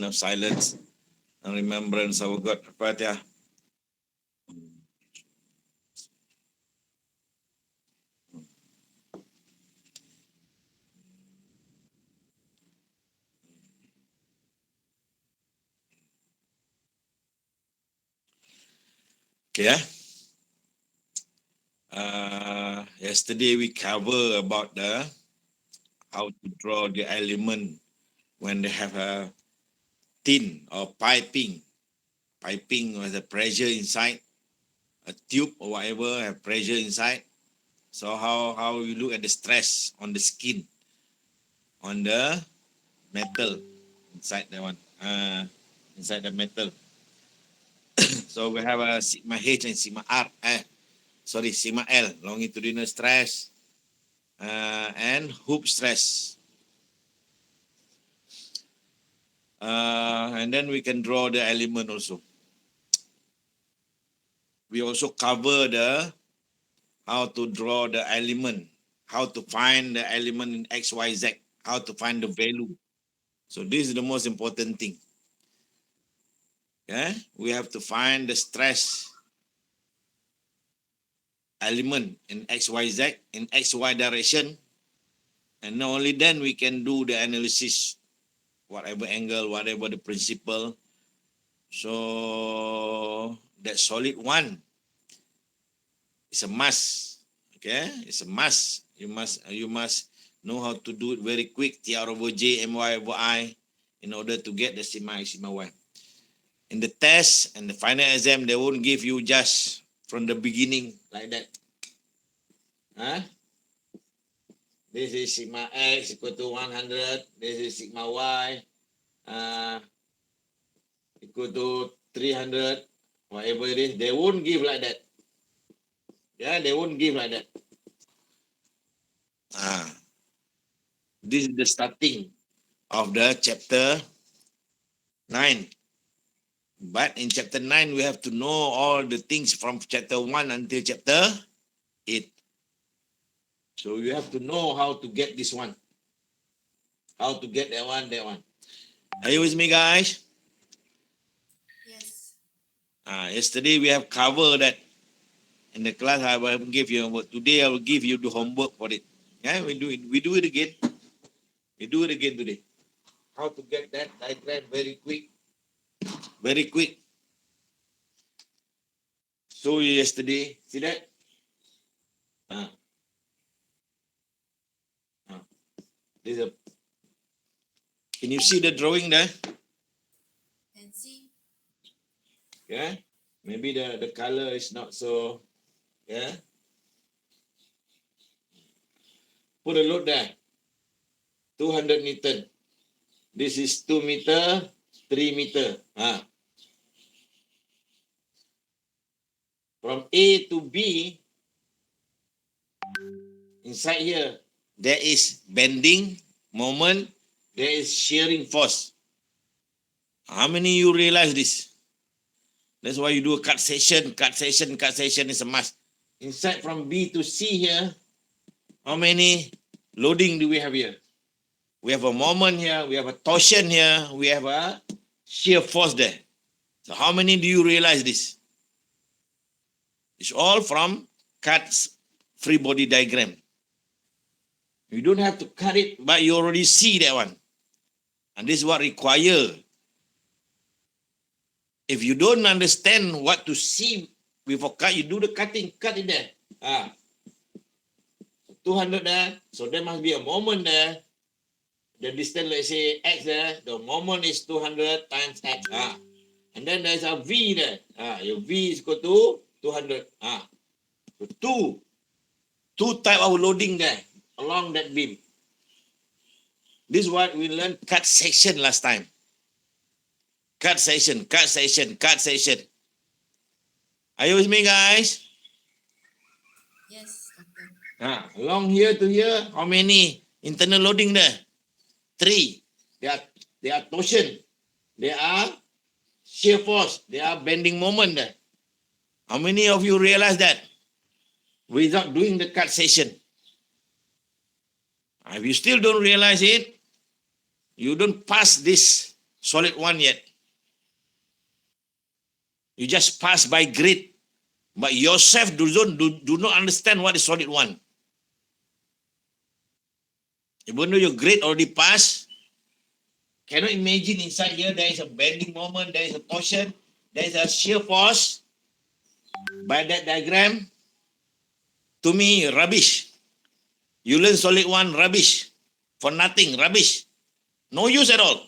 of silence and remembrance of God. Fatiha. Okay. Yesterday we cover about the how to draw the element when they have a tin or piping. Piping with a pressure inside, a tube or whatever have pressure inside. So how you look at the stress on the skin, on the metal inside that one, inside the metal. So we have a sigma H and sigma R, sigma L, longitudinal stress, and hoop stress. And then we can draw the element also. We also cover the how to draw the element, how to find the element in X, Y, Z, how to find the value. So this is the most important thing. Yeah, we have to find the stress element in X, Y, Z, in X, Y direction. And not only then we can do the analysis, whatever angle, whatever the principle. So that solid one is a must. Okay, it's a must. You must know how to do it very quick. TR over J, MY over I, in order to get the sigma X, sigma Y. In the test and the final exam, they won't give you just from the beginning like that. Huh? This is sigma X equal to 100. This is sigma Y equal to 300. Whatever it is, they won't give like that. Yeah, they won't give like that. This is the starting of the chapter 9. But in chapter 9, we have to know all the things from chapter 1 until chapter 8. So you have to know how to get this one. How to get that one, that one. Are you with me, guys? Yes. Yesterday we have covered that in the class. I will give you homework. Today I will give you the homework for it. Yeah, we do it. We do it again. We do it again today. How to get that diagram very quick. Very quick. So yesterday, see that? There's a. Can you see the drawing there? Can see. Yeah. Maybe the color is not so. Yeah. Put a load there. 200 Newton. This is 2 meter, 3 meter. From A to B, inside here, there is bending moment, there is shearing force. How many you realize this? That's why you do a cut section. Cut section is a must. Inside from B to C here, how many loading do we have here? We have a moment here, we have a torsion here, we have a shear force there. So how many do you realize this? It's all from Cut's free body diagram. You don't have to cut it, but you already see that one. And this is what require. If you don't understand what to see before cut, you do the cutting, cut it there. 200 there, so there must be a moment there. The distance, let's say X there, the moment is 200 times X. And then there's a V there. Your V is equal to 200. So two type of loading there along that beam. This is what we learned cut section last time. Cut section. Are you with me, guys? Yes, doctor. Along here to here, how many internal loading there? 3. They are torsion. They are shear force. They are bending moment there. How many of you realize that without doing the cut section? If you still don't realize it, you don't pass this solid 1 yet. You just pass by grid. But yourself do not understand what is solid 1. Even though your grade already passed, cannot imagine inside here there is a bending moment, there is a torsion, there is a shear force. By that diagram, to me, rubbish. You learn solid 1, rubbish. For nothing, rubbish. No use at all.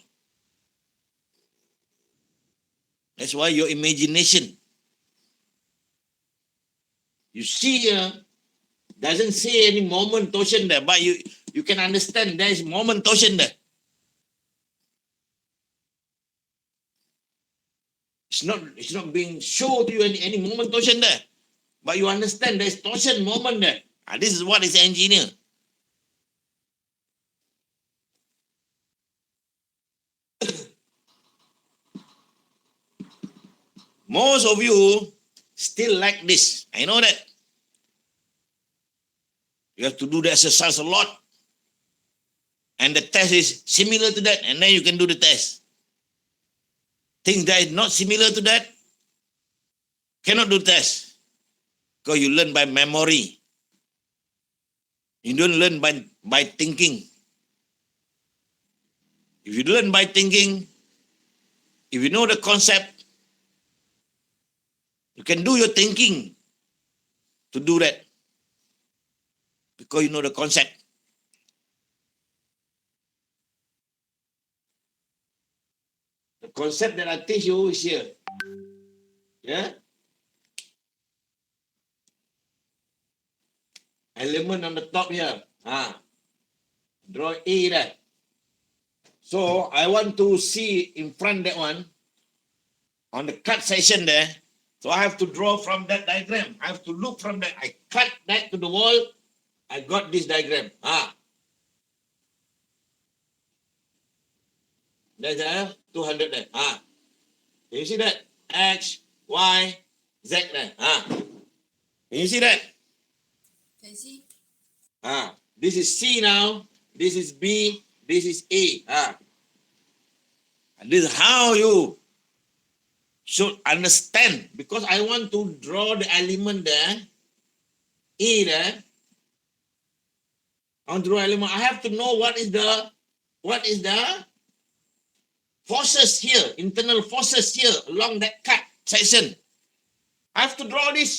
That's why your imagination. You see here, doesn't say any moment torsion there, but you can understand there is moment torsion there. It's not being shown to you any moment torsion there. But you understand there is torsion moment there. This is what is engineer. Most of you still like this. I know that. You have to do the exercise a lot. And the test is similar to that. And then you can do the test. Things that is not similar to that, cannot do test. Because you learn by memory. You don't learn by thinking. If you learn by thinking, if you know the concept, you can do your thinking to do that. Because you know the concept. The concept that I teach you is here. Yeah? Element on the top here. Draw A there. So I want to see in front that one, on the cut section there. So I have to draw from that diagram. I have to look from that. I cut that to the wall. I got this diagram. There's a 200 there. Can you see that? X, Y, Z there. Can you see that? Can see? This is C now. This is B. This is A. This is how you should understand. Because I want to draw the element there. A there. I want to draw element. I have to know what is the forces here, internal forces here along that cut section. I have to draw this.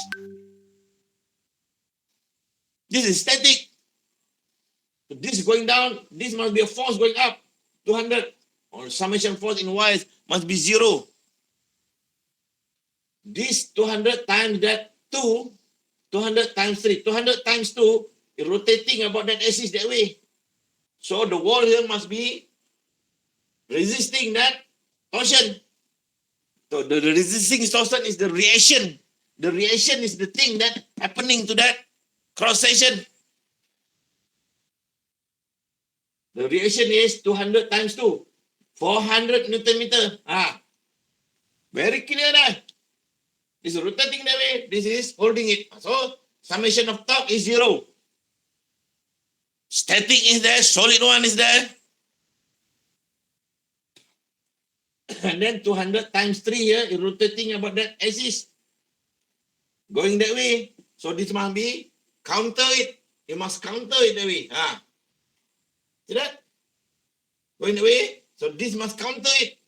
This is static. So this is going down. This must be a force going up. 200. Or summation force in Y must be 0. This 200 times that 2, 200 times 3. 200 times 2 is rotating about that axis that way. So the wall here must be resisting that torsion. So the resisting torsion is the reaction. The reaction is the thing that happening to that cross section. The reaction is 200 times 2. 400 Newton meter. Very clear there. This is rotating that way. This is holding it. So summation of torque is 0. Static is there. Solid 1 is there. And then 200 times 3 here is rotating about that axis. Going that way. So this must be counter it. You must counter it that way. See that? Going that way. So this must counter it.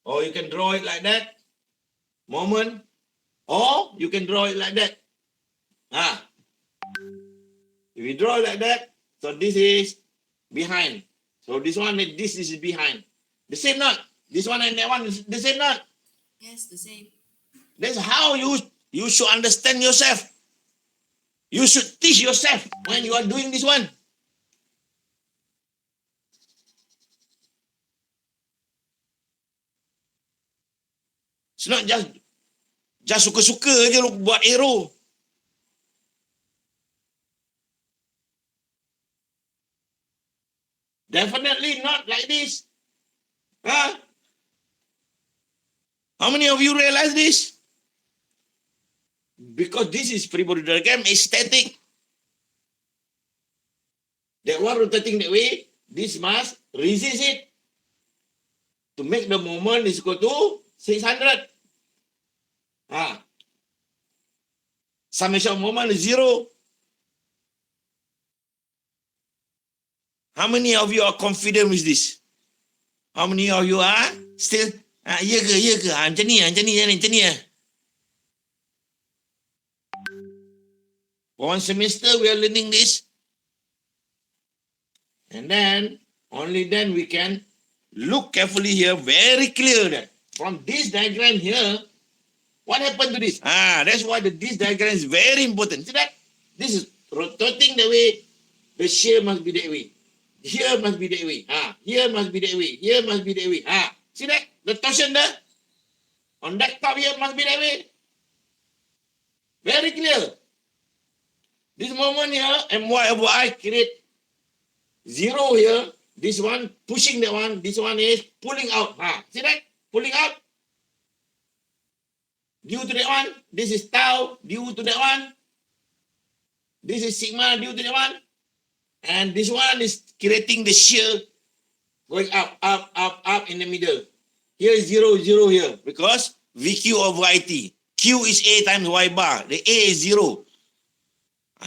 Or you can draw it like that. Moment. Or you can draw it like that. If you draw it like that, so this is behind. So this one, this is behind. The same not. This one and that one is the same not. Yes, the same. That's how you should understand yourself. You should teach yourself when you are doing this one. It's not just suka-suka je lu buat arrow. Definitely not like this. How many of you realize this? Because this is free body diagram, is static. That one rotating that way, this must resist it. To make the moment is equal to 600. Summation of moment is 0. How many of you are confident with this? How many of you are still, ya ke, macam ni. For one semester, we are learning this. And then, only then we can look carefully here, very clear that from this diagram here, what happened to this? That's why this diagram is very important. See that? This is rotating the way, the shear must be that way. Here must be that way. Here must be that way. Here must be that way. See that? The torsion there? On that top here must be that way. Very clear. This moment here, MY/I create 0 here. This one pushing that one. This one is pulling out. See that? Pulling out. Due to that one. This is tau due to that one. This is sigma due to that one. And this one is creating the shear going up in the middle. Here is 0, 0 here. Because VQ over IT. Q is A times Y bar. The A is 0.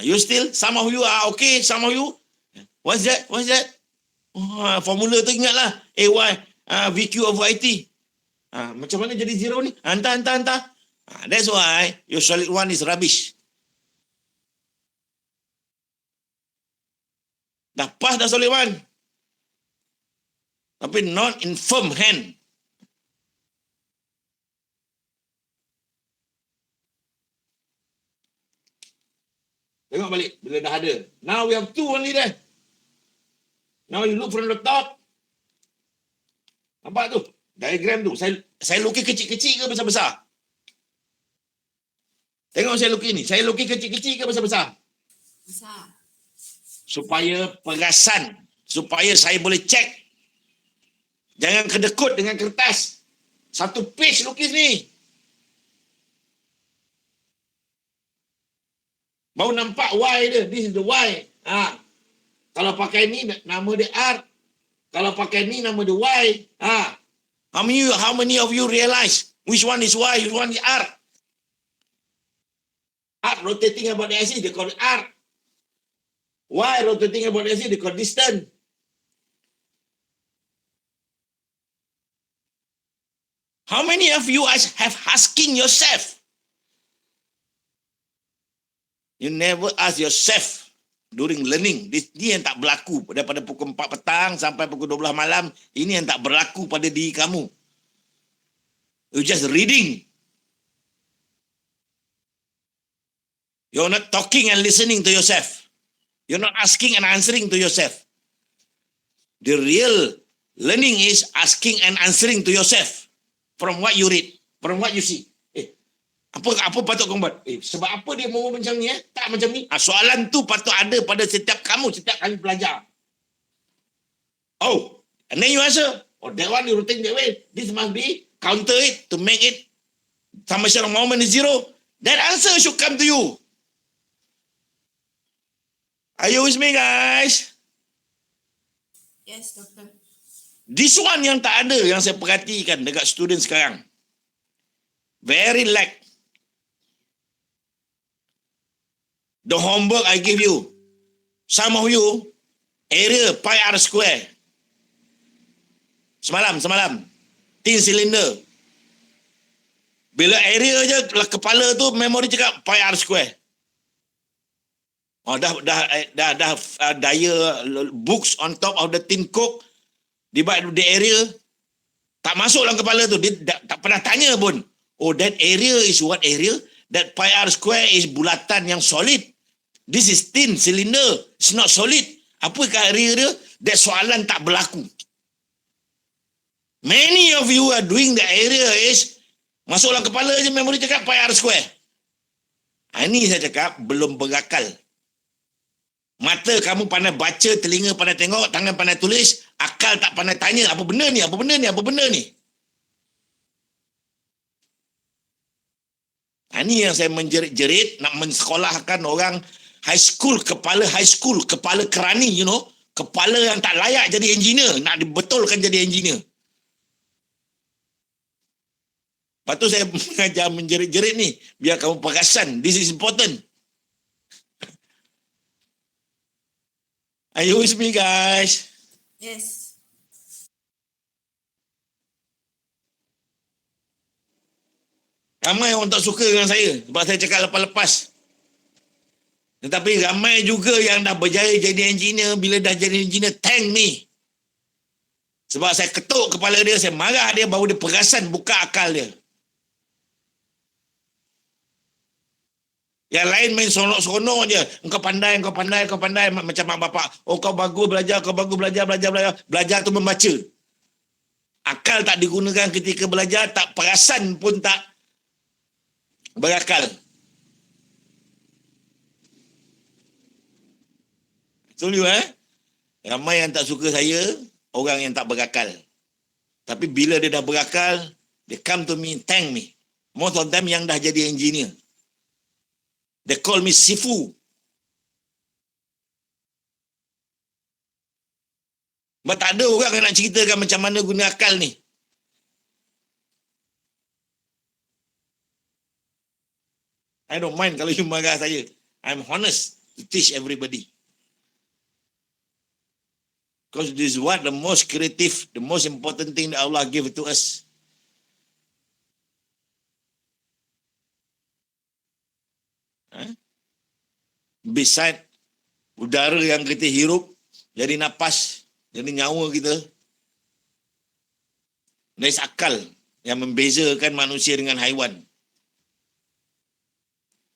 You still, some of you are okay, some of you, what's that? Formula tu ingatlah. AY, VQ over IT. Macam mana jadi 0 ni? Hantar. That's why your solid 1 is rubbish. Dah pas dah solid 1. Tapi not in firm hand. Tengok balik bila dah ada. Now we have 2 only there. Now you look from the top. Nampak tu? Diagram tu. Saya lukis kecil-kecil ke besar-besar? Tengok saya lukis ni. Saya lukis kecil-kecil ke besar-besar? Besar. Supaya perasan. Supaya saya boleh cek. Jangan kedekut dengan kertas. Satu page lukis ni. Baru nampak Y dia. This is the Y. Kalau pakai ni, nama dia R. Kalau pakai ni, nama dia Y. How many of you realize which one is Y, which one is R? R rotating about the axis, they call it R. Y rotating about the axis, they call distance. How many of you have asking yourself? You never ask yourself during learning. Ini yang tak berlaku daripada pukul 4 petang sampai pukul 12 malam. Ini yang tak berlaku pada diri kamu. You just reading. You're not talking and listening to yourself. You're not asking and answering to yourself. The real learning is asking and answering to yourself from what you read, from what you see. Apa patut kamu buat? Sebab apa dia mau macam ni? Tak macam ni. Soalan tu patut ada pada setiap kamu, setiap kali belajar. Oh, and then you answer. Oh, that one you rotate that way. This must be counter it to make it summation of moment is 0. That answer should come to you. Are you with me, guys? Yes, doctor. This one yang tak ada, yang saya perhatikan dekat student sekarang. Very lack. The homework I give you. Some of you, area pi r square. Semalam. Tin cylinder. Bila area je, kepala tu memori cakap pi r square. Oh, dah daya books on top of the tin coke divide the area, tak masuk dalam kepala tu. Dia tak pernah tanya pun. Oh, that area is what area? That pi r square is bulatan yang solid. This is tin cylinder. It's not solid. Apakah area dia? That soalan tak berlaku. Many of you are doing the area is masuk dalam kepala je memori cakap pi r square. Ini saya cakap belum berakal. Mata kamu pandai baca, telinga pandai tengok, tangan pandai tulis, akal tak pandai tanya apa benda ni. Ini yang saya menjerit-jerit nak mensekolahkan orang high school, kepala kerani, kepala yang tak layak jadi engineer, nak dibetulkan jadi engineer. Lepas tu saya mengajar menjerit-jerit ni, biar kamu perasan, this is important. Are you with me, guys? Yes. Ramai orang tak suka dengan saya sebab saya cakap lepas-lepas. Tetapi ramai juga yang dah berjaya jadi engineer, bila dah jadi engineer, thank me. Sebab saya ketuk kepala dia, saya marah dia, baru dia perasan buka akal dia. Yang lain main seronok-seronok je. Engkau pandai, engkau pandai, engkau pandai. Macam mak bapak. Oh, kau bagus belajar, kau bagus belajar. Belajar tu membaca. Akal tak digunakan ketika belajar, tak perasan pun tak berakal. Betul juga, Ramai yang tak suka saya, orang yang tak berakal. Tapi bila dia dah berakal, they come to me, thank me. Most of them yang dah jadi engineer. They call me Sifu. Sebab tak ada orang yang nak ceritakan macam mana guna akal ni. I don't mind kalau you marah saya. I'm honest to teach everybody. Because this is what the most creative, the most important thing that Allah give to us. Beside udara yang kita hirup, jadi napas, jadi nyawa kita. There is akal yang membezakan manusia dengan haiwan.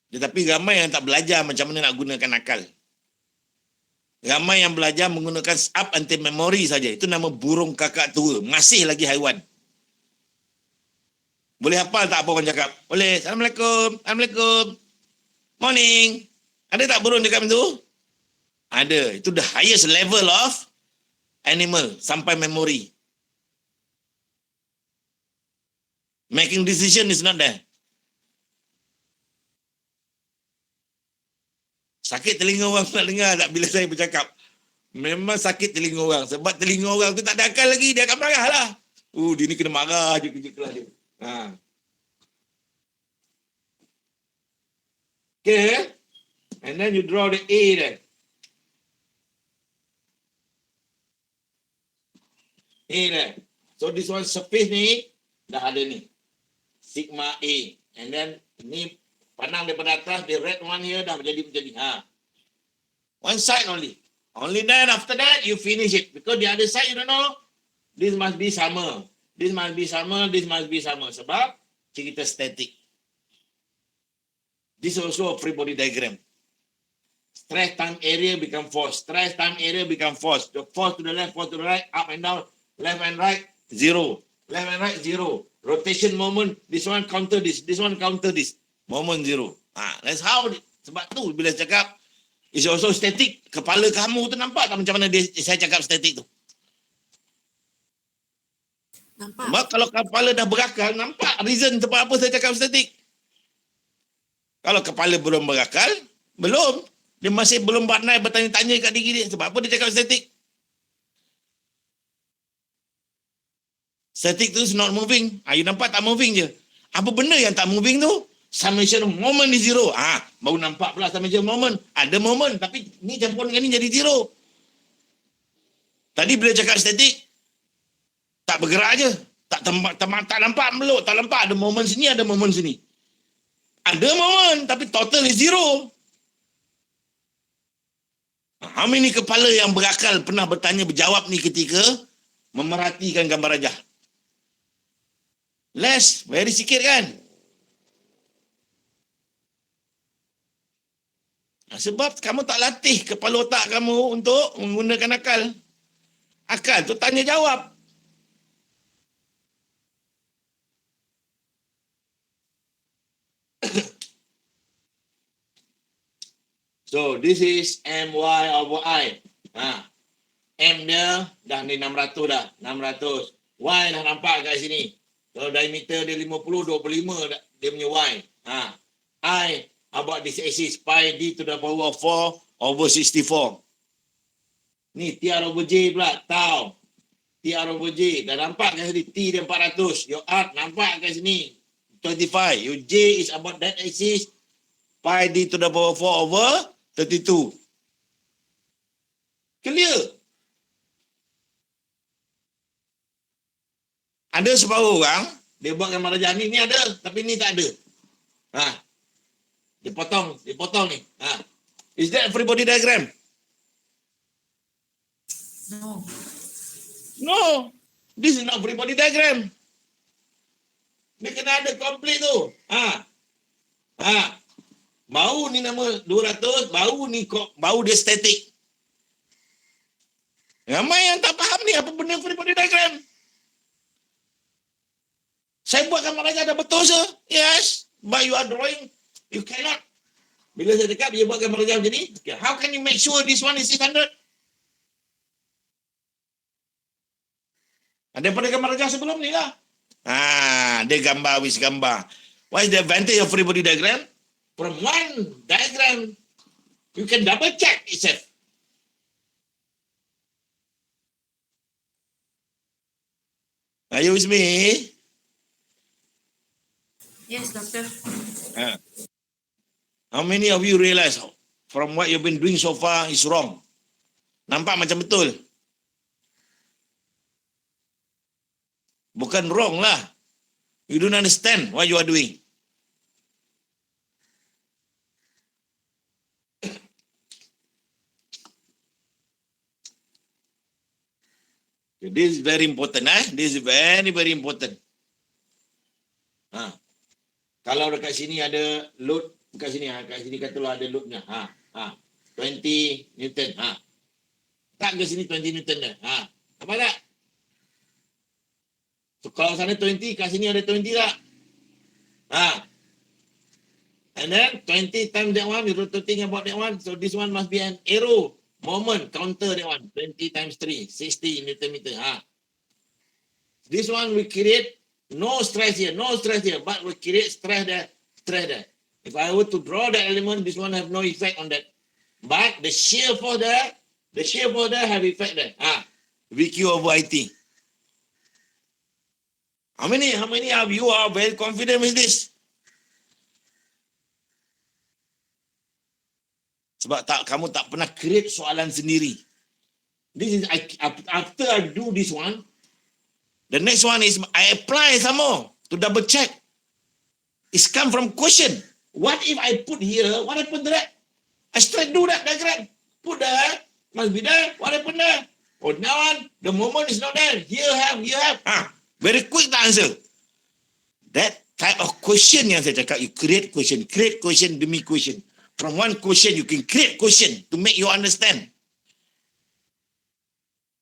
Tetapi ramai yang tak belajar macam mana nak gunakan akal. Ramai yang belajar menggunakan up until memory saja. Itu nama burung kakak tua. Masih lagi haiwan. Boleh hafal tak apa orang cakap? Boleh. Assalamualaikum. Assalamualaikum. Morning. Ada tak burung cakap itu? Ada. Itu the highest level of animal. Sampai memory. Making decision is not there. Sakit telinga orang nak dengar tak bila saya bercakap? Memang sakit telinga orang. Sebab telinga orang tu tak ada akal lagi. Dia akan marah lah. Dia ni kena marah je kerja-kerja dia. Okay. And then you draw the A there. A there. So this one surface ni dah ada ni. Sigma A. And then ni pandang daripada atas, the red one here dah menjadi. One side only. Only then after that you finish it. Because the other side you don't know. This must be sama. This must be sama. This must be sama. Sebab cerita static. This is also a free body diagram. Stress time area become force. Stress time area become force. The force to the left, force to the right, up and down, left and right, zero. Left and right, zero. Rotation moment, this one counter this one counter this. Moment zero. That's how. Sebab tu bila cakap it's also static. Kepala kamu tu nampak tak macam mana saya cakap static tu? Nampak. Sebab kalau kepala dah berakal, nampak reason sebab apa saya cakap static. Kalau kepala belum berakal, belum. Dia masih belum pandai bertanya-tanya kat diri dia. Sebab apa dia cakap static? Static tu is not moving. You nampak tak moving je. Apa benda yang tak moving tu? Summation moment is zero. Baru nampak pula summation moment. Ada moment. Tapi ni campur dengan ni jadi zero. Tadi bila cakap static, tak bergerak je. Tak nampak meluk. Tak nampak ada moment sini, ada moment sini. Ada moment. Tapi total is zero. How many kepala yang berakal pernah bertanya berjawab ni ketika memerhatikan gambar rajah? Less. Very sikit kan? Sebab kamu tak latih kepala otak kamu untuk menggunakan akal. Akal tu tanya jawab. So, this is MY over I. M dia dah ni 600 dah. 600. Y dah nampak kat sini. Kalau diameter dia 50, 25 dia punya Y. I about this axis pi d to the power of 4 over 64. Ni TR over J pula. Tau. TR over J. Dah nampak kat sini. T dia 400. Your R nampak kat sini. 25. Your J is about that axis. Pi D to the power 4 over 32. Clear. Ada separuh orang, dia buat gambar rajah ni ada, tapi ni tak ada. Dia potong ni. Is that free body diagram? No. No. This is not free body diagram. Dia kena ada complete tu. Bau ni nama 200, bau dia static. Ramai yang tak faham ni apa benda free body diagram. Saya buat gambar rajah dah betul sir. Yes. But you are drawing, you cannot. Bila saya cakap, dia buat gambar rajah macam ni. Okay. How can you make sure this one is 600? Daripada gambar rajah sebelum ni lah. Dia gambar with gambar. What is the advantage of free body diagram? From one diagram, you can double check itself. Are you with me? Yes, doctor. How many of you realize from what you've been doing so far is wrong? Nampak macam betul. Bukan wrong lah. You don't understand what you are doing. This is very important. This is very, very important. Kalau dekat sini ada load, dekat sini katalah ada loadnya. 20 Newton. Tak ke sini 20 Newton dah. Apa tak? So, kalau sana 20, kat sini ada 20 tak? And then 20 times that one, you're rotating about that one. So this one must be an arrow moment, counter that one. 20 times 3, 60 Newton meter. This one we create no stress here, but we create stress there. If I were to draw the element, this one have no effect on that. But the shear force there have effect there. VQ over IT. How many of you are very confident with this? Sebab kamu tak pernah create soalan sendiri. This is after I do this one, the next one is I apply some more to double check. It's come from question. What if I put here? What happened to that? I straight do that diagram. Put there, must be there. What happened there? Oh, now on, the moment is not there. Here have. Very quick the answer. That type of question yang saya cakap, you create question demi question. From one question, you can create question to make you understand.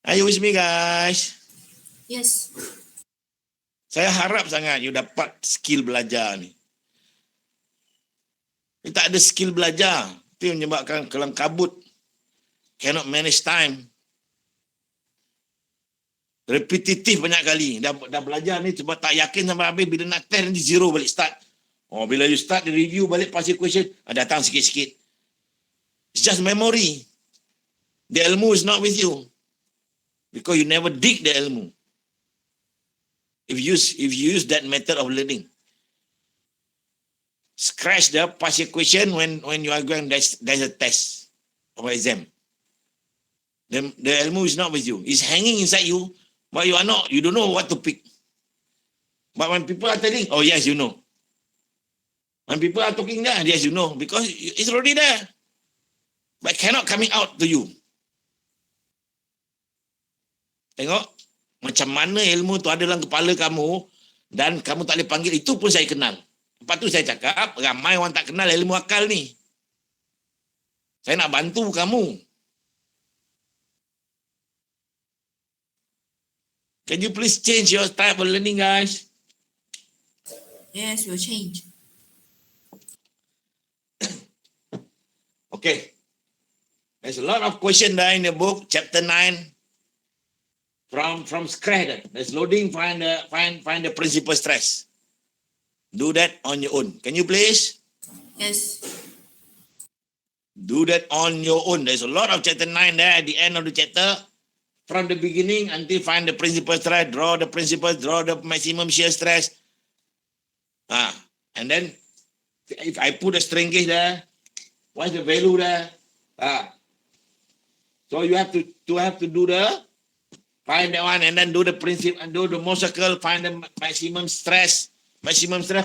Are you with me, guys? Yes. Saya harap sangat you dapat skill belajar ni. You tak ada skill belajar, itu yang menyebabkan kelam kabut. Cannot manage time. Repetitif banyak kali. Dah belajar ni sebab tak yakin sampai habis. Bila nak test nanti zero balik start. Bila you start the review balik pasal question, datang sikit-sikit. It's just memory. The ilmu is not with you. Because you never dig the ilmu. If you use that method of learning. Scratch the partial question when you are going, there's a test or exam. The ilmu is not with you. It's hanging inside you, but you don't know what to pick. But when people are telling, oh yes, you know. When people are talking there, yes, you know, because it's already there. But cannot coming out to you. Tengok, macam mana ilmu tu ada dalam kepala kamu dan kamu tak boleh panggil, itu pun saya kenal. Lepas tu saya cakap, ramai orang tak kenal ilmu akal ni. Saya nak bantu kamu. Can you please change your type of learning, guys? Yes, we'll change. Okay. There's a lot of questions there in the book, chapter 9. From scratch. There's loading, find the principal stress. Do that on your own. Can you please? Yes. Do that on your own. There's a lot of chapter 9 there at the end of the chapter. From the beginning until find the principal stress, draw the principal, draw the maximum shear stress. And then if I put a strain gauge there, what's the value there? So you have to do the find that one and then do the principle and do the Mohr circle, find the maximum stress,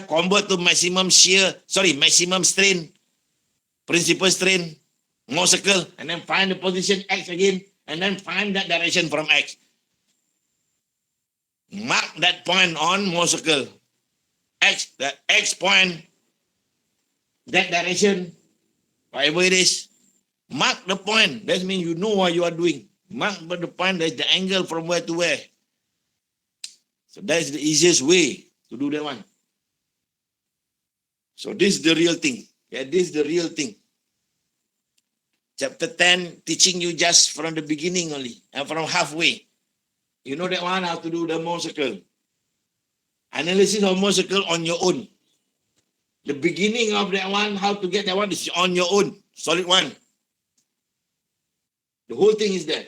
convert to maximum strain, principal strain, Mohr circle, and then find the position X again, and then find that direction from X. Mark that point on Mohr circle. The X point, that direction, whatever it is, mark the point. That means you know what you are doing. Mark the point, that's the angle from where to where. So that's the easiest way to do that one. So this is the real thing. Yeah, this is the real thing. Chapter 10 teaching you just from the beginning only, and from halfway. You know that one, how to do the Mohr circle. Analysis of Mohr circle on your own. The beginning of that one, how to get that one is on your own. Solid one. The whole thing is there.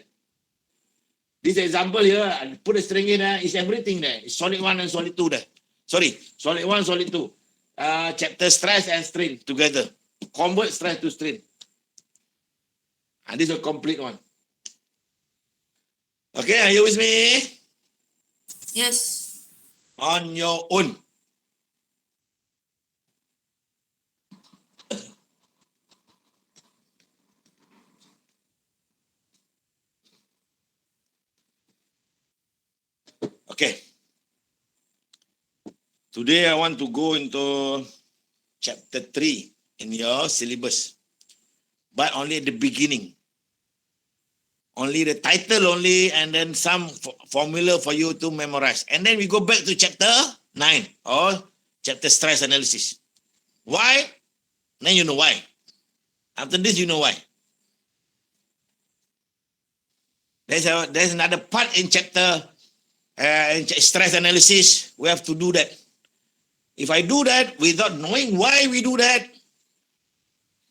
This example here, I put a string in there, it's everything there. It's solid 1 and solid 2 there. Sorry, solid 1, solid 2. Chapter stress and strain together. Convert stress to strain. And this is a complete one. Okay, are you with me? Yes. On your own. Okay. Today I want to go into chapter 3 in your syllabus. But only at the beginning. Only the title only and then some formula for you to memorize. And then we go back to chapter 9 or chapter stress analysis. Why? Then you know why. After this, you know why. There's another part in chapter stress analysis. We have to do that. If I do that without knowing why we do that,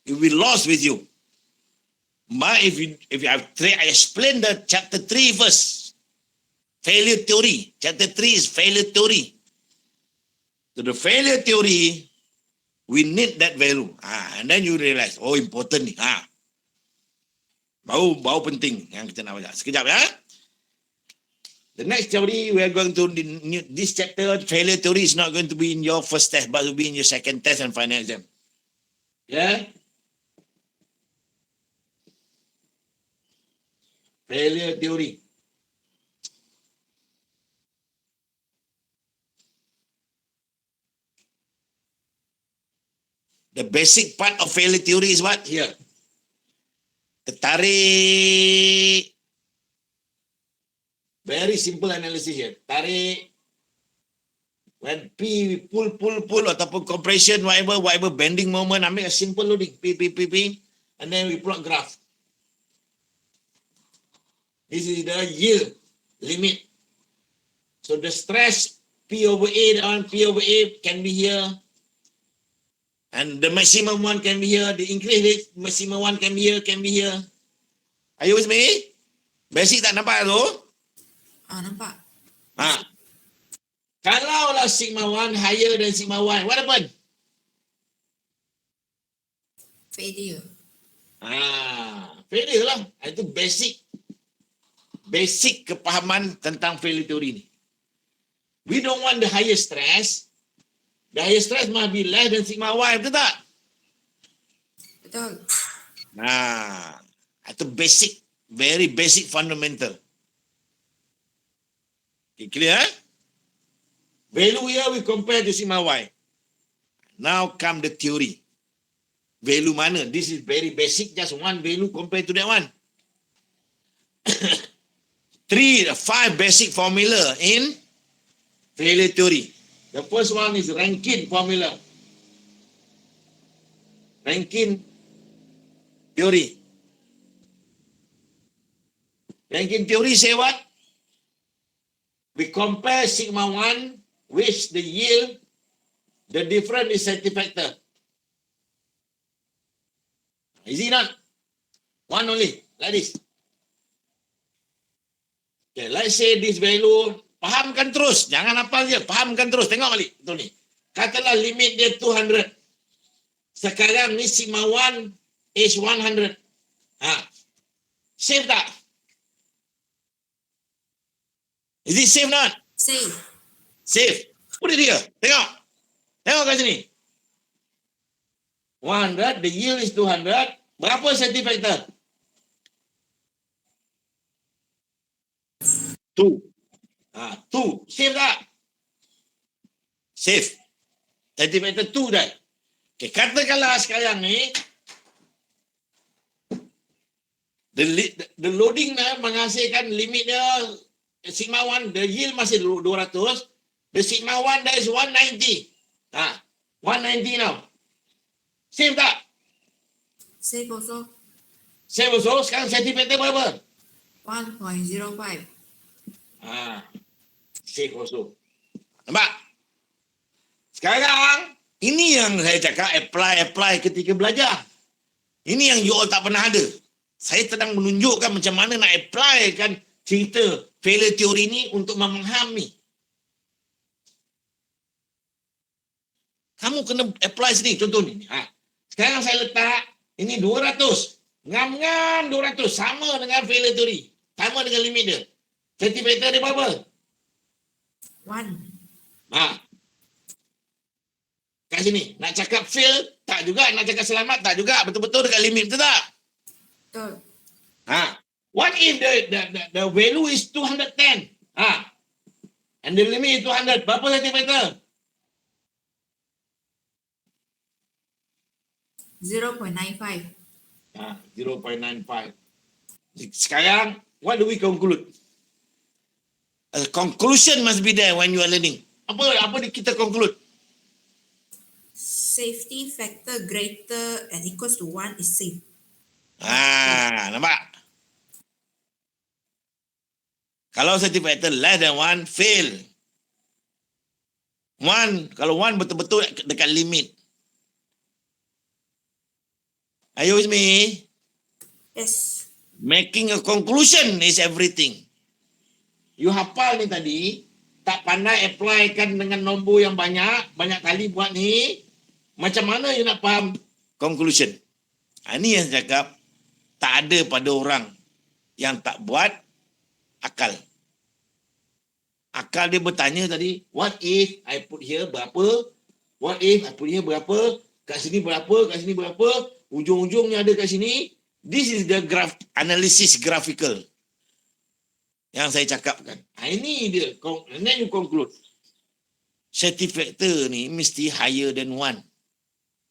it will be lost with you. But if I explain the chapter 3 first, failure theory. Chapter 3 is failure theory. So the failure theory, we need that value. And then you realize, oh important ni. Bau penting yang kita nak baca. Sekejap ya. The next theory we are going to, this chapter, failure theory is not going to be in your first test, but will be in your second test and final exam. Yeah? Failure theory. The basic part of failure theory is what? Here. Tarik. Very simple analysis here. Tarik. When P, pull, ataupun compression, whatever, bending moment, I make a simple loading. P. And then we plot graph. This is the yield limit. So the stress P over A can be here. And the maximum one can be here. The increase rate, maximum one can be here. Are you with me? Basic tak nampak tu? Nampak. Kalaulah sigma 1 higher than sigma 1, what happened? Failure. Failure lah. Itu basic kepahaman tentang failure theory ni. We don't want the higher stress. The higher stress must be less than sigma y, betul tak? Betul. Itu basic, very basic fundamental. Okay, clear? Value here we compare to sigma y. Now come the theory. Value mana? This is very basic, just one value compared to that one. 5 basic formula in failure theory. The first one is Rankine formula. Rankine theory. Rankine theory say what? We compare sigma 1 with the yield. The difference is safety factor. Is it not? One only, like this. Okay, let's say this value, fahamkan terus. Jangan hafal je, fahamkan terus. Tengok balik. Betul ni. Katalah limit dia 200. Sekarang ni sigma 1 is 100. Save tak? Is it safe not? Save. Save. Put it here. Tengok. Tengok kat sini. 100, the yield is 200. Berapa safety factor? 2. 2. Save tak? Save. Safety factor 2 dah. Okay, katakanlah sekarang ni the loading dah menghasilkan limit dia sigma 1, the yield masih 200. The sigma 1 dah is 190. 190 now. Save tak? Save also. Save also. Sekarang safety factor berapa? 1.05. Save also. Nampak? Sekarang, ini yang saya cakap apply ketika belajar. Ini yang you all tak pernah ada. Saya sedang menunjukkan macam mana nak apply kan cerita failure theory ni untuk memahami. Kamu kena apply sini, contoh ni. Sekarang saya letak, ini 200. Ngam-ngam 200. Sama dengan failure theory. Sama dengan limit dia. Safety factor dia berapa? 1. Kat sini. Nak cakap fail, tak juga. Nak cakap selamat, tak juga. Betul-betul dekat limit, betul tak? Betul. What if the value is 210? And the limit is 200. Berapa safety factor? 0.95. 0.95. Sekarang, what do we conclude? A conclusion must be there when you are learning. Apa kita conclude? Safety factor greater and equals to 1 is safe. Nampak? Kalau safety factor less than 1, fail. 1, kalau 1 betul-betul dekat limit. Are you with me? Yes. Making a conclusion is everything. You hafal ni tadi, tak pandai applykan dengan nombor yang banyak kali buat ni, macam mana you nak faham conclusion? Ini yang saya cakap, tak ada pada orang yang tak buat akal. Akal dia bertanya tadi, what if I put here berapa? What if I put here berapa? Kat sini berapa? Kat sini berapa? Ujung-ujungnya ada kat sini. This is the analysis graphical yang saya cakapkan. Ini dia. And then you conclude. Safety factor ni mesti higher than 1.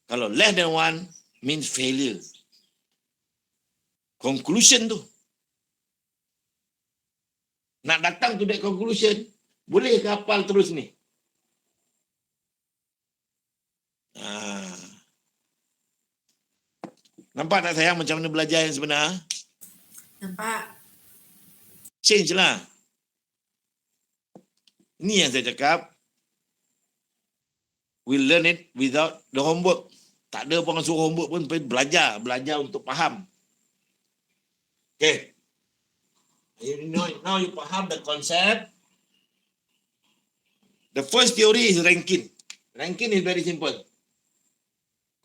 Kalau less than 1 means failure. Conclusion tu. Nak datang to that conclusion, boleh ke hafal terus ni? Nampak tak sayang macam mana belajar yang sebenar? Nampak? Change lah. Ini yang saya cakap. We learn it without the homework. Tak ada orang suruh homework pun, belajar untuk faham. Okay. Now you faham the concept. The first theory is ranking. Ranking is very simple.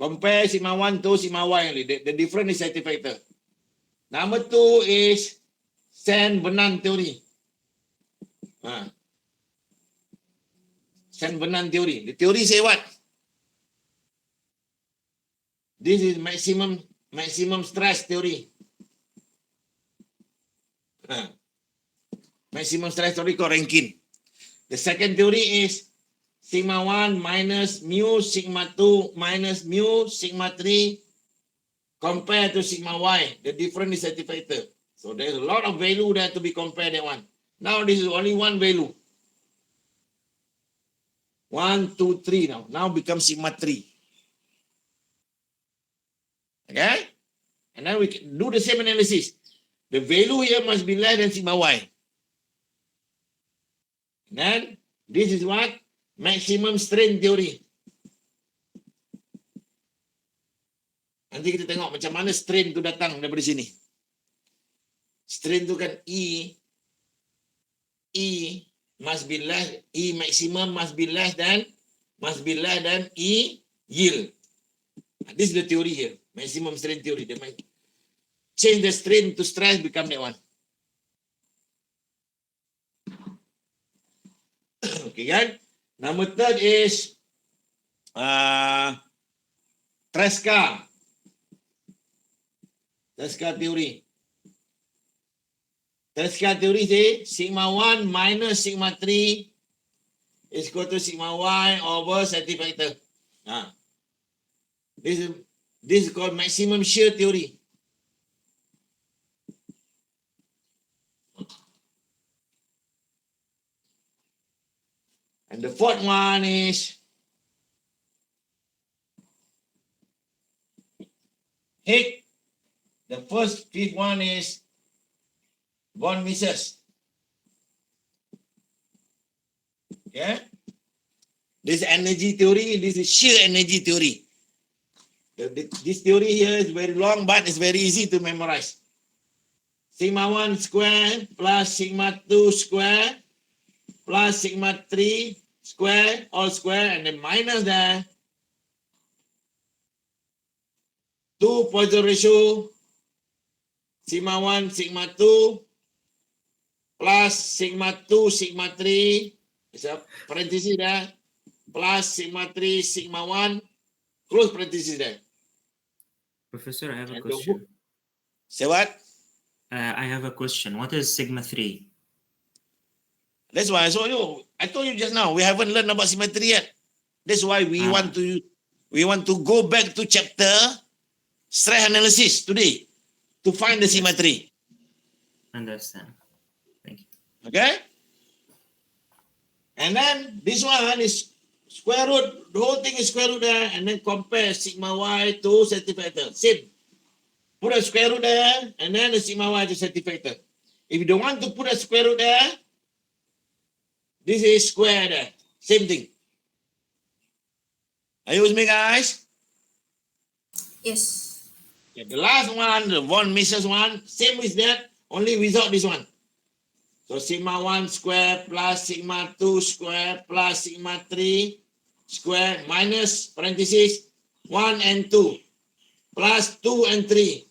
Compare sigma 1 to sigma y only. The difference is safety factor. Number 2 is Saint-Bernard theory. Saint-Bernard theory. The theory say what? This is maximum stress theory. Maximum stress theory called Rankine. The second theory is sigma 1 minus mu sigma 2 minus mu sigma 3 compared to sigma y. The difference is safety factor. So there's a lot of value there to be compared that one. Now this is only one value. 1, 2, 3 now. Now becomes sigma 3. Okay? And then we can do the same analysis. The value here must be less than sigma y. And then this is what? Maximum strain theory. Nanti kita tengok macam mana strain tu datang daripada sini. Strain tu kan E must be less, E maximum must be less than E yield. This is the theory here. Maximum strain theory. They might change the strain to stress, become that one. Okay kan? Number third is Tresca theory. Tresca theory say sigma 1 minus sigma 3 is equal to sigma y over safety factor. This is called maximum shear theory. And the fourth one is Hick. The fifth one is von Mises. Okay? This is energy theory, this is shear energy theory. This theory here is very long, but it's very easy to memorize. Sigma 1 square plus sigma 2 square plus sigma 3 square, all square, and then minus the 2 Poisson ratio, sigma 1, sigma 2, plus sigma 2, sigma 3, it's a parenthesis there, plus sigma 3, sigma 1, close parenthesis there. Professor, I have a And question. Say what? I have a question. What is sigma 3? That's why I told you just now, we haven't learned about symmetry yet. That's why we want to go back to chapter stress analysis today to find the symmetry. Understand. Thank you. Okay? And then this one is square root, the whole thing is square root there, and then compare sigma y to safety factor. Same. Put a square root there, and then the sigma y to safety factor. If you don't want to put a square root there, this is square there. Same thing. Are you with me, guys? Yes. Okay, the last one, the von Mises one, same with that, only without this one. So sigma 1 square plus sigma 2 square plus sigma 3 square minus parenthesis 1 and 2 plus 2 and 3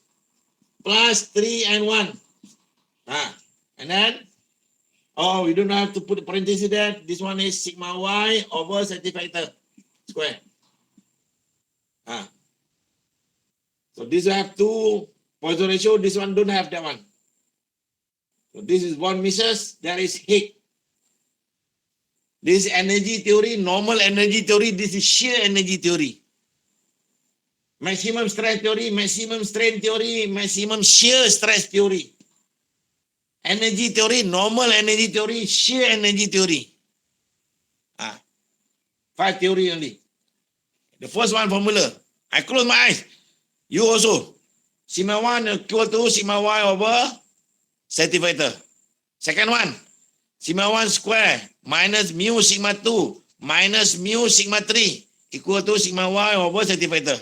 plus 3 and 1. And then, we don't have to put a parenthesis there. This one is sigma y over safety factor square. So this will have 2 Poisson ratio. This one don't have that one. So this is von Mises. There is Hick. This is energy theory, normal energy theory. This is shear energy theory. Maximum stress theory, maximum strain theory, maximum shear stress theory. Energy theory, normal energy theory, shear energy theory. 5 theory only. The first one formula. I close my eyes. You also. Sigma 1 equal to sigma y over safety factor. Second one. Sigma 1 square minus mu sigma 2 minus mu sigma 3 equal to sigma y over safety factor.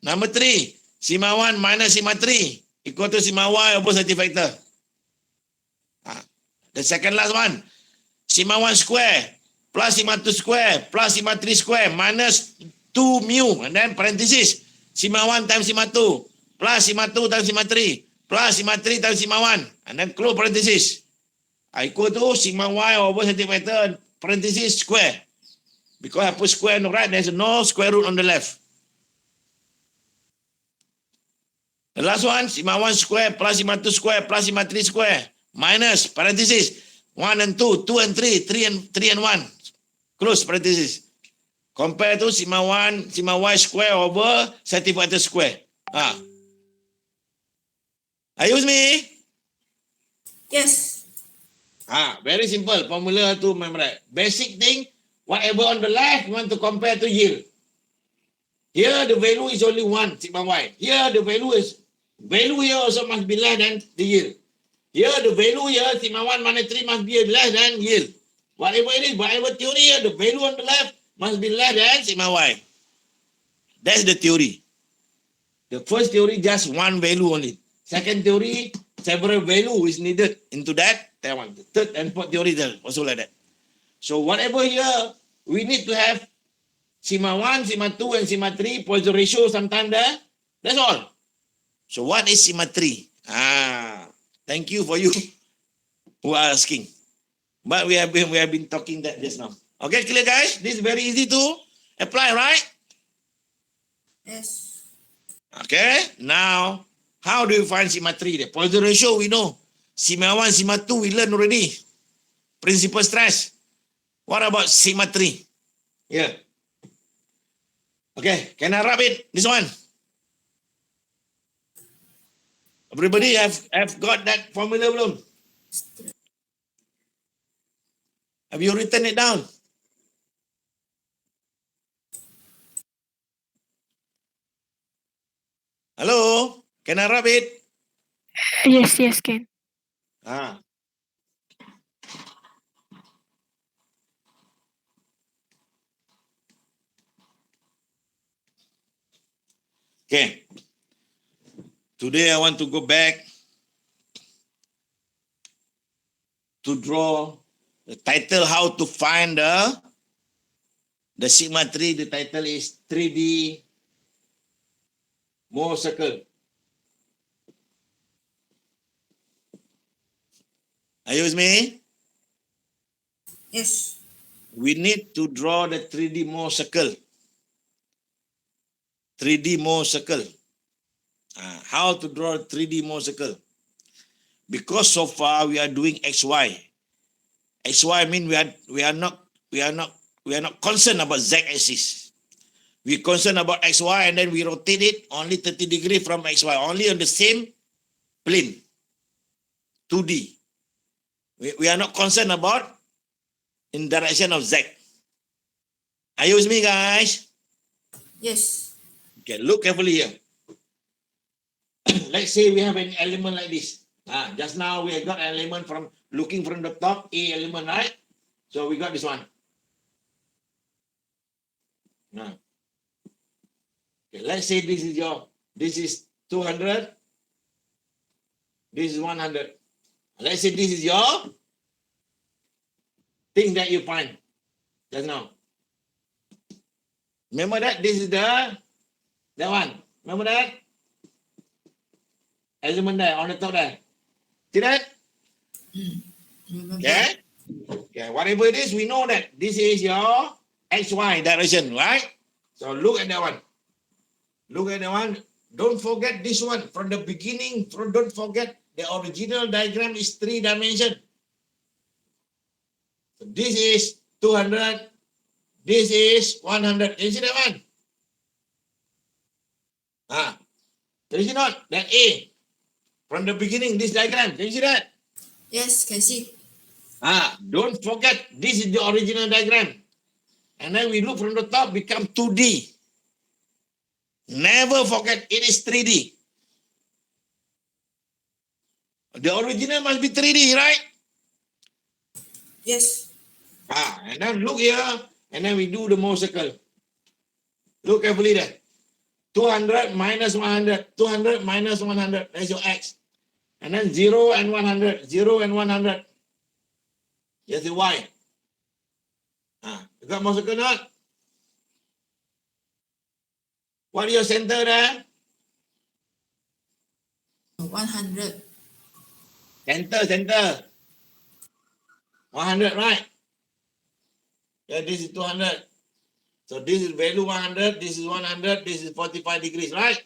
Number 3. Sigma 1 minus sigma 3 equal to sigma y over safety factor. The second last one. Sigma 1 square plus sigma 2 square plus sigma 3 square minus 2 mu, and then parenthesis sigma 1 times sigma 2 plus sigma 2 times sigma 3 plus sigma 3 times sigma 1, and then close parenthesis equal to sigma y over safety factor parenthesis square. Because I put square on the right, there's no square root on the left. The last one, sigma 1 square plus sigma 2 square plus sigma 3 square minus parenthesis 1 and 2, 2 and 3, 3 and 1. Close parenthesis. Compare to sigma 1, sigma y square over safety factor square. Are you with me? Yes. Very simple formula to memorize. Basic thing, whatever on the left, you want to compare to yield. Here the value is only 1, sigma y. Here the value here also must be less than the yield. Here the value here, sigma 1 minus 3 must be less than yield. Whatever it is, whatever theory here, the value on the left must be less than sigma y. That's the theory. The first theory, just one value only. Second theory, several value is needed into that one. The third and fourth theory also like that. So whatever here, we need to have sigma 1, sigma 2, and sigma 3, Poisson ratio sometime there. That's all. So what is sigma 3? Thank you for you who are asking. But we have been talking that just now. Okay, clear guys? This is very easy to apply, right? Yes. Okay, now how do you find sigma 3? The Poisson ratio we know. Sigma 1, sigma 2 we learn already. Principal stress. What about sigma 3? Yeah. Okay, can I rub it? This one. Everybody have got that formula belum? Have you written it down? Hello? Can I rub it? Yes, can. Ah. Okay. Today I want to go back to draw the title, how to find the sigma 3. The title is 3D Mohr circle. Are you with me? Yes. We need to draw the 3D Mohr circle. 3D Mohr circle. How to draw 3D Mohr circle? Because so far we are doing XY. XY mean we are not concerned about Z axis. We concerned about XY and then we rotate it only 30 degrees from XY, only on the same plane. 2D. We are not concerned about in direction of Z. Are you with me, guys? Yes. Okay, look carefully here. Let's say we have an element like this. Just now we have got an element from looking from the top, A element, right? So we got this one. Okay, let's say this is 200. This is 100. Let's say this is your thing that you find just now. Remember that? This is that one. Remember that? Element there, on the top there. See that? Remember. Okay? Okay, whatever it is, we know that this is your XY direction, right? So look at that one. Look at that one. Don't forget this one. From the beginning, don't forget the original diagram is 3 dimension. So this is 200. This is 100. Can you see that one? Can you see not? That A. From the beginning, this diagram. Can you see that? Yes, can see. Don't forget, this is the original diagram. And then we look from the top, become 2D. Never forget, it is 3D. The original must be 3D, right? Yes. And then look here, and then we do the Mohr circle. Look carefully there. 200 minus 100. 200 minus 100. That's your X. And then 0 and 100. 0 and 100. Here's the Y. You got Mohr circle not? What is your center there? 100. Center. 100, right? Yeah, this is 200. So this is value 100, this is 100, this is 45 degrees, right?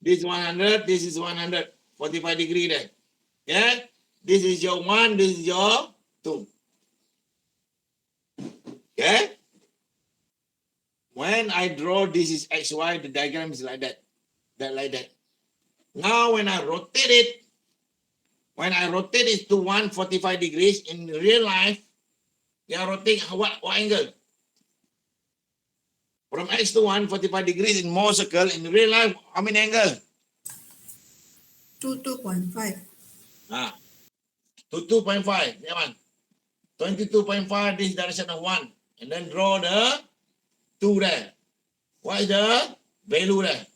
This is 100, this is 100, 45 degree there. Yeah? This is your 1, this is your 2. Okay? When I draw this is XY, the diagram is like that. Like that. Now when I rotate it to 145 degrees, in real life, you are rotating what angle? From X to 145 degrees in Mohr circle, in real life, how many angle? 2.5. To 2.5, that one. 22.5, this direction of 1. And then draw the 2 there. What is the value there?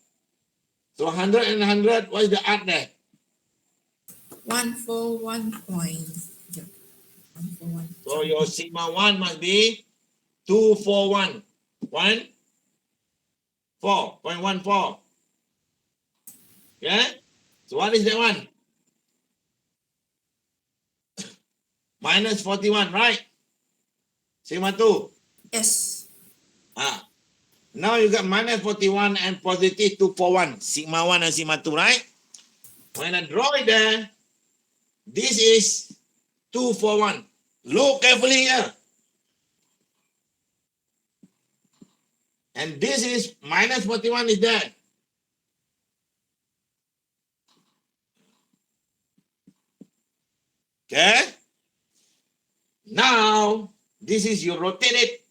So 100 and 100, what is the art there? 141 point. Yeah. 141. So your sigma 1 must be 241. 4.14. Yeah? So what is that one? Minus 41, right? Sigma 2. Yes. Now you got minus 41 and positive 241. Sigma 1 and sigma 2, right? When I draw it there, this is 241. Look carefully here. And this is minus 41 is there. Okay? Now, this is you rotate it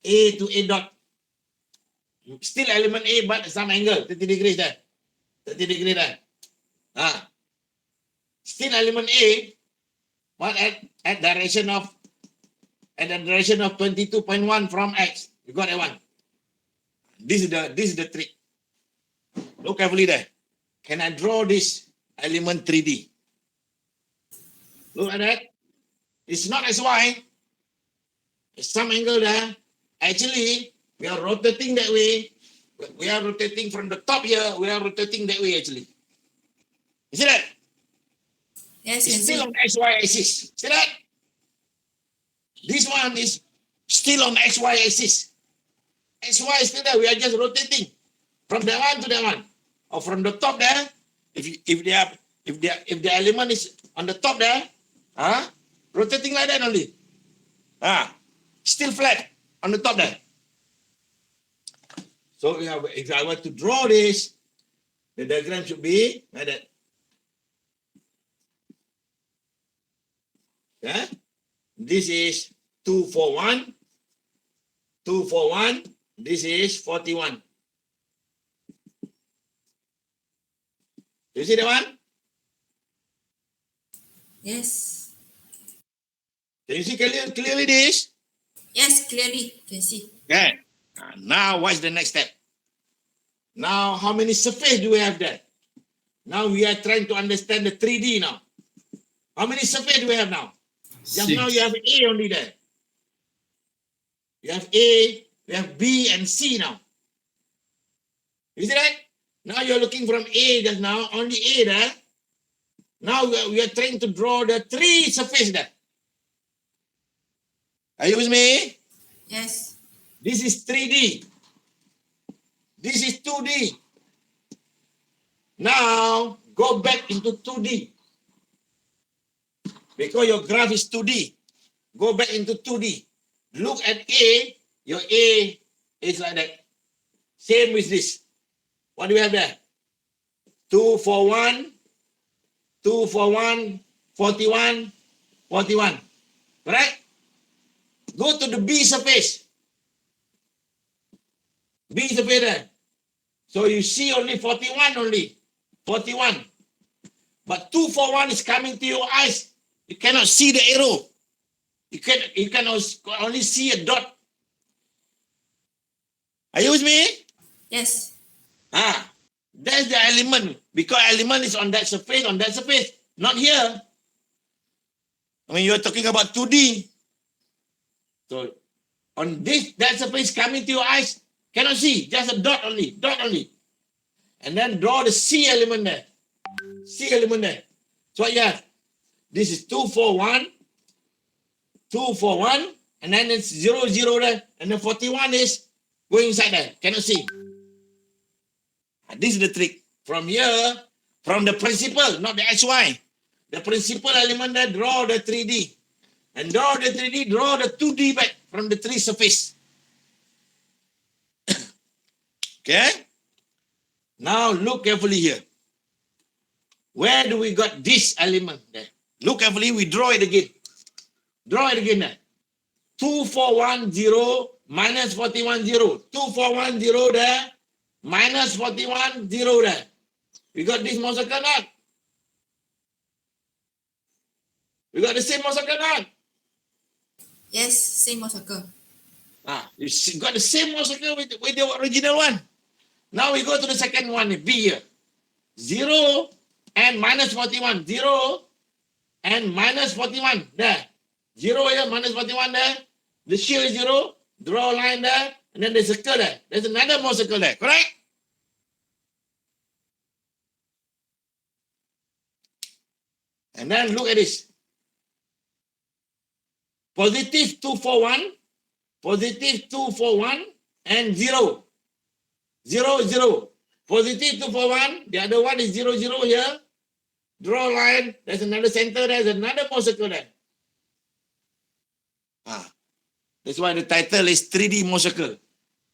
A to A dot. Still element A, but some angle, 30 degrees there. 30 degrees there. Still element A, but at the direction of 22.1 from X. You got that one. This is the trick. Look carefully there. Can I draw this element 3D? Look at that. It's not XY. It's some angle there. Actually, we are rotating that way. We are rotating from the top here. We are rotating that way actually. You see that? Yes, It's can still see. on XY axis. See that? This one is still on XY axis. XY is still there. We are just rotating from that one to that one, or from the top there. If the element is on the top there, rotating like that only. Still flat on the top there. So if I were to draw this, the diagram should be like that. Yeah? This is 241. 241. This is 41. You see that one? Yes. Can you see clearly this? Yes, clearly can see. Okay. Now what's the next step? Now how many surface do we have there? Now we are trying to understand the 3D now. How many surface do we have now? Just now you have A only there. You have A, you have B and C now. You see that? Now you're looking from A just now, only A there. Now we are trying to draw the 3 surface there. Are you with me? Yes. This is 3D. This is 2D. Now go back into 2D. Because your graph is 2D. Go back into 2D. Look at A. Your A is like that. Same with this. What do we have there? 241, 241, 41, 41. Correct? Go to the B surface. B surface there. So you see only 41 only. 41. But 241 is coming to your eyes. You cannot see the arrow. You can only see a dot. Are you with me? Yes. That's the element. Because element is on that surface, not here. I mean, you're talking about 2D. So on that surface coming to your eyes, cannot see, just a dot only. And then draw the C element there. So yeah, this is 241, and then it's 0, 0 there, and then 41 is going inside there, cannot see. This is the trick. From here, from the principal, not the XY. The principal element there, draw the 3D. And draw the 3D, draw the 2D back from the 3 surface. Okay? Now look carefully here. Where do we got this element there? Look carefully, we draw it again. Draw it again there. 2410 minus 410. 2410 there, minus 41 0 there. We got this more circle not? We got the same more circle not? Yes, same more circle. You got the same more circle with the original one. Now we go to the second one, B here. 0 and minus 41. 0 and minus 41. There. 0 here, minus 41 there. The shear is 0. Draw a line there. And then there's a circle there. There's another more circle there. Correct? And then look at this. Positive 241. Positive 241 and 0. 0, 0. Positive 241. The other one is 0, 0 here. Draw a line. There's another center there. There's another more circle there. That's why the title is 3D more circle.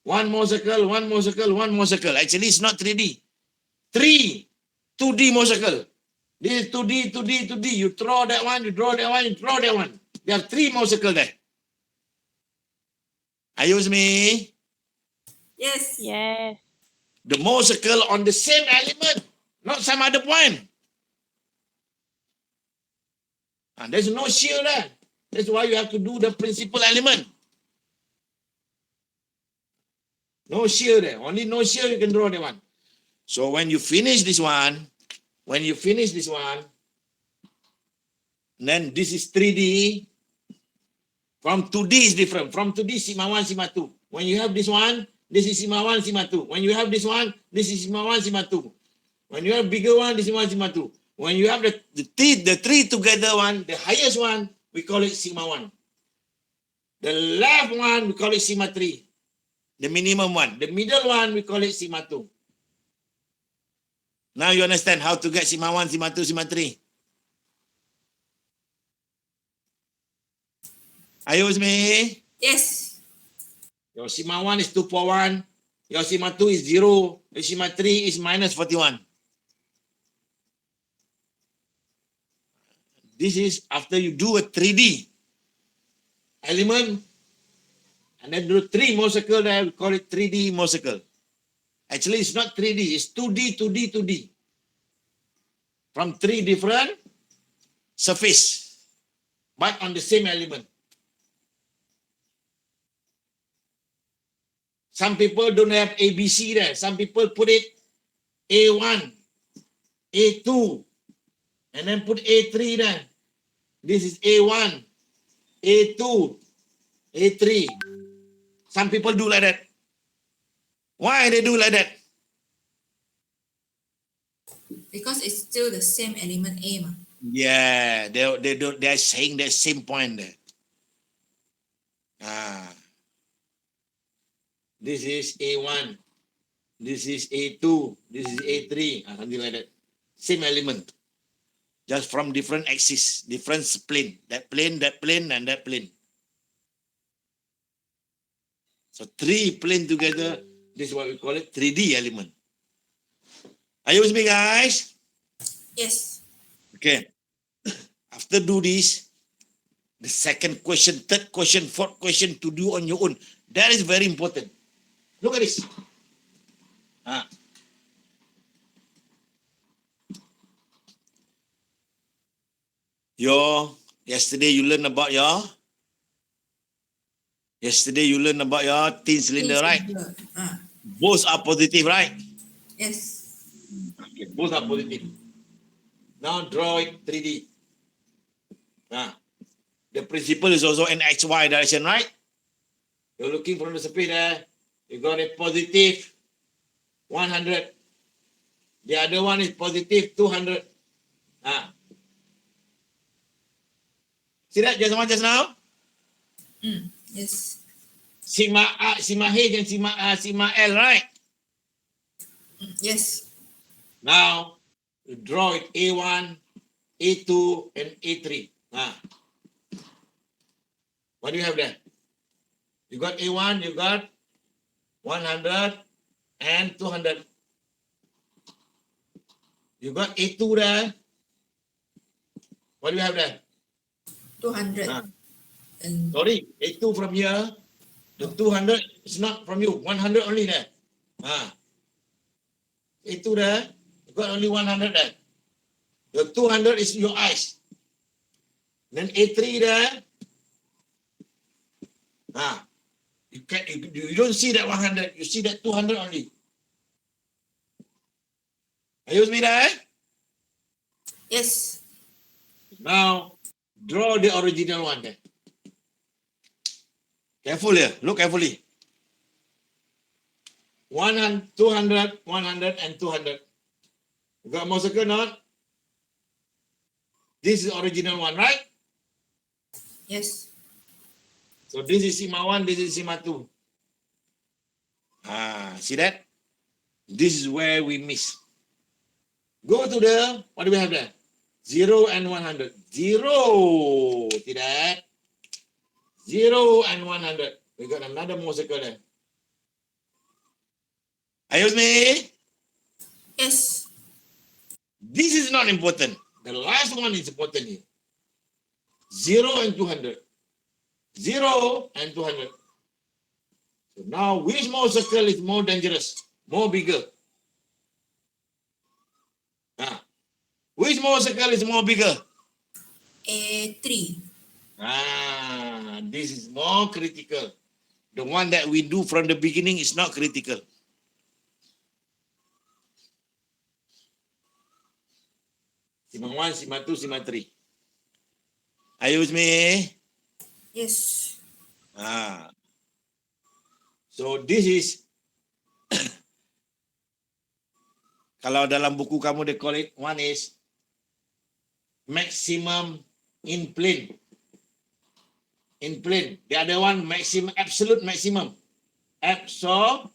One more circle, one more circle, one more circle. Actually, it's not 3D. 2D more circle. This is 2D, 2D, 2D. You draw that one, you draw that one, you draw that one. There are 3 more circles there. Are you with me? Yes. Yes. The more circle on the same element, not some other point. And there's no shear there. That's why you have to do the principal element. No shear there. Only no shear you can draw that one. So when you finish this one, then this is 3D. From 2D is different. From 2D, sigma 1, sigma 2. When you have this one, this is sigma 1, sigma 2. When you have this one, this is sigma 1, sigma 2. When you have bigger one, this is 1, sigma 2. When you have the three together one, the highest one, we call it sigma 1. The left one, we call it sigma 3. The minimum one. The middle one, we call it sigma 2. Now you understand how to get sigma 1, sigma 2, sigma 3. Are you with me? Yes. Your sigma 1 is 2.1. Your sigma 2 is 0. Your sigma 3 is minus 41. This is after you do a 3D element and then do 3 more circle there, we call it 3D more circle. Actually, it's not 3D, it's 2D, 2D, 2D. From 3 different surface, but on the same element. Some people don't have ABC there. Some people put it A1, A2, and then put A3 there. This is A1, A2, A3. Some people do like that. Why they do like that? Because it's still the same element A. Ma. Yeah, they're saying the same point there. This is A1, this is A2, this is A3, something like that. Same element. Just from different axis, different plane. That plane, and that plane. So 3 plane together, this is what we call it 3D element. Are you with me, guys? Yes. Okay. After do this, the second question, third question, fourth question to do on your own. That is very important. Look at this. Yesterday you learned about your thin cylinder, right? Both are positive, right? Yes. Okay, both are positive. Now draw it 3D. The principle is also in XY direction, right? You're looking from the surface there. You got a positive 100. The other one is positive 200. See that just now? Yes. Sigma H and sigma L, right? Yes. Now, you draw it A1, A2, and A3. What do you have there? You got A1, you got 100 and 200. You got A2 there. What do you have there? 200. And Sorry, A2 from here. The 200 is not from you. 100 only there. A2 there. You got only 100 there. The 200 is your eyes. Then A3 there. You don't see that 100. You see that 200 only. Are you with me there? Yes. Now, draw the original one there. Careful here. Look carefully. 100, 200, 100, and 200. You got more circle not? This is original one, right? Yes. So this is Sigma 1, this is Sigma 2. See that? This is where we miss. Go to the, what do we have there? 0 and 100. 0. See that? 0 and 100. We got another more circle there. Are you with me? Yes. This is not important. The last one is important here. 0 and 200. 0 and 200. So now, which more circle is more dangerous? More bigger? Which more circle is more bigger? 3. This is more critical. The one that we do from the beginning is not critical. Sigma 1, Sigma 2, Sigma 3. Are you with me? Yes. So this is, kalau dalam buku kamu they call it, one is maximum in plane. In plane. The other one, maximum, absolute maximum. Absolute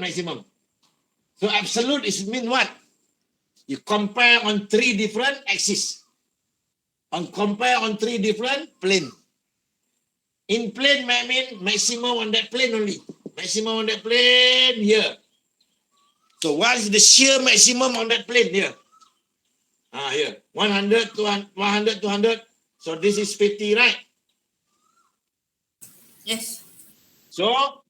maximum. So absolute is mean what? You compare on 3 different axes. Compare on 3 different plane. In plane might mean maximum on that plane only. Maximum on that plane here. So what is the shear maximum on that plane here? Here. 100, 200, 100, 200. So this is 50, right? Yes. So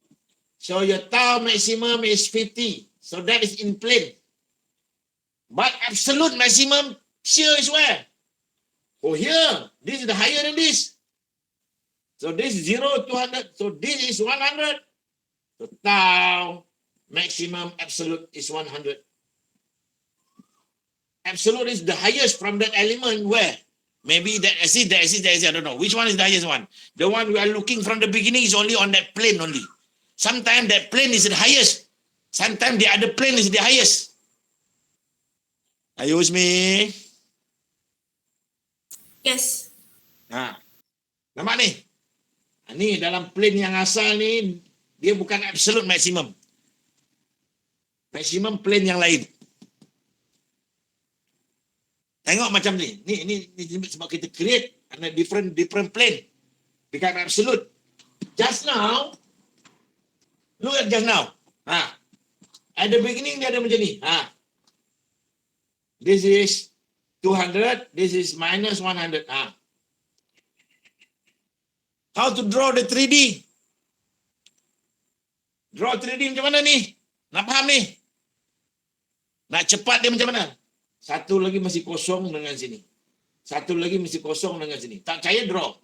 your tau maximum is 50. So that is in plane. But absolute maximum shear is where? Oh, here. This is the higher than this. So this is 0, 200. So this is 100. So tau maximum absolute is 100. Absolute is the highest from that element where? Maybe that axis, I don't know. Which one is the highest one? The one we are looking from the beginning is only on that plane only. Sometimes that plane is the highest. Sometimes the other plane is the highest. Are you with me? Yes. Nampak ni? Ni dalam plane yang asal ni, dia bukan absolute maximum. Maximum plane yang lain. Tengok macam ni. Ni sebab kita create a different plane. Bukan absolute. Just now, look at just now. At the beginning dia ada macam ni. This is 200, this is minus 100. How to draw the 3D? Draw 3D macam mana ni? Nak faham ni? Nak cepat dia macam mana? Satu lagi masih kosong dengan sini. Satu lagi masih kosong dengan sini. Tak percaya draw.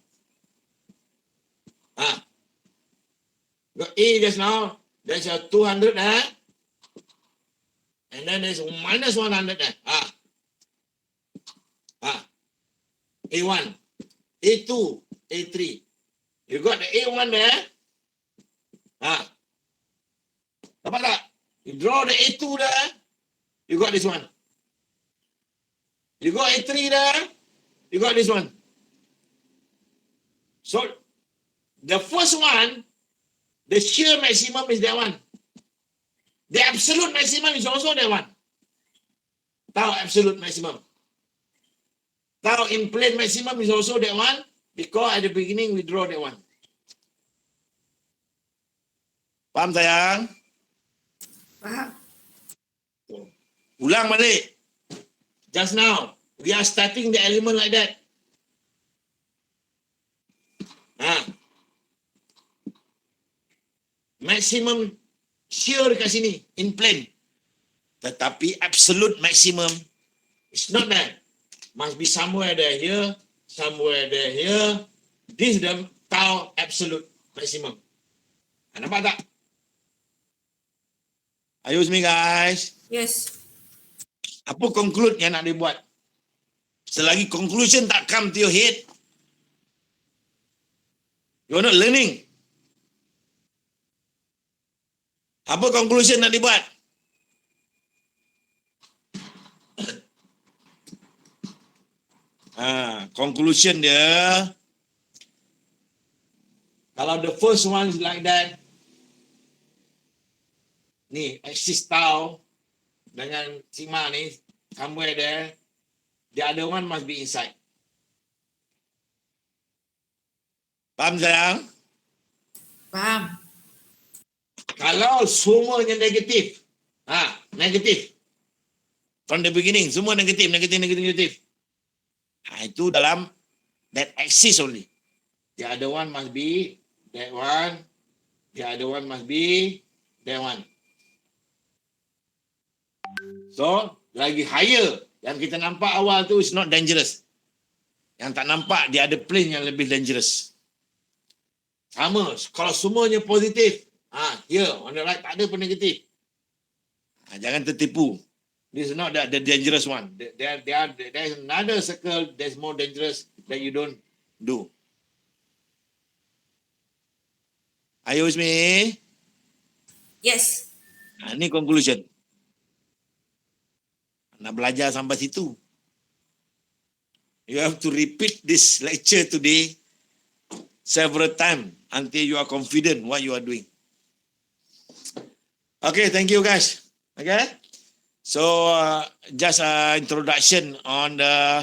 Got A just now. There's a 200. And then there's minus 100. A1, A2, A3. You got the A1 there. Dapat tak? You draw the A2 there. You got this one. You got A3 there. You got this one. So, the first one, the shear maximum is that one. The absolute maximum is also that one. Tau absolute maximum. Tau in plane maximum is also that one. Because at the beginning we draw that one. Faham sayang? Faham. Ulang balik. Just now, we are starting the element like that. Maximum shear dekat sini, in plane. Tetapi absolute maximum is not that. Must be somewhere there here, somewhere there here. This is the tau absolute maximum. Nampak tak? Are you with me, guys? Yes. Apa conclude yang nak dibuat? Selagi conclusion tak come to your head, you're not learning. Apa conclusion nak dibuat? Conclusion dia, kalau the first one is like that, ni axis tau dengan sigma ni somewhere there, the other one must be inside. Faham sayang? Faham. Kalau semuanya negatif, negatif. From the beginning, semua negatif. Itu dalam that axis only. The other one must be that one. The other one must be that one. So, lagi higher yang kita nampak awal tu is not dangerous. Yang tak nampak dia ada plane yang lebih dangerous. Sama, kalau semuanya positif, here on the right tak ada pun negatif. Jangan tertipu. This is not the dangerous one. There's another circle that's more dangerous that you don't do. Are you with me? Yes. Ini conclusion. Nak belajar sampai situ. You have to repeat this lecture today several times until you are confident what you are doing. Okay, thank you guys. Okay. So, just an introduction on the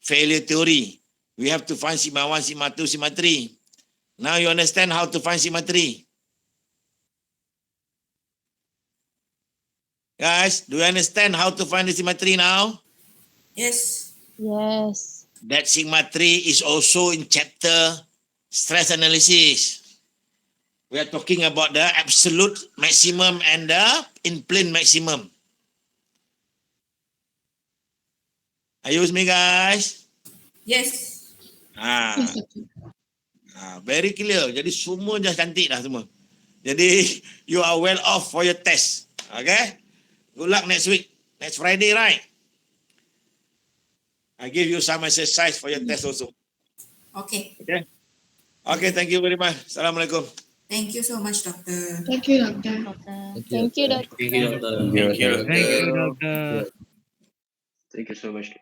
failure theory. We have to find sigma 1, sigma 2, sigma 3. Now you understand how to find sigma 3. Guys, do you understand how to find the sigma 3 now? Yes. Yes. That sigma 3 is also in chapter stress analysis. We are talking about the absolute maximum and the in-plane maximum. Are you with me, guys? Yes. Very clear. Jadi semua dah cantik dah semua. Jadi you are well off for your test. Okay? Good luck next week. Next Friday, right? I give you some exercise for your test also. Okay. Okay? Okay, thank you very much. Assalamualaikum. Thank you so much, doctor. Thank you, doctor. Thank you, Doctor. Thank you, doctor. Thank you, doctor. Thank you so much.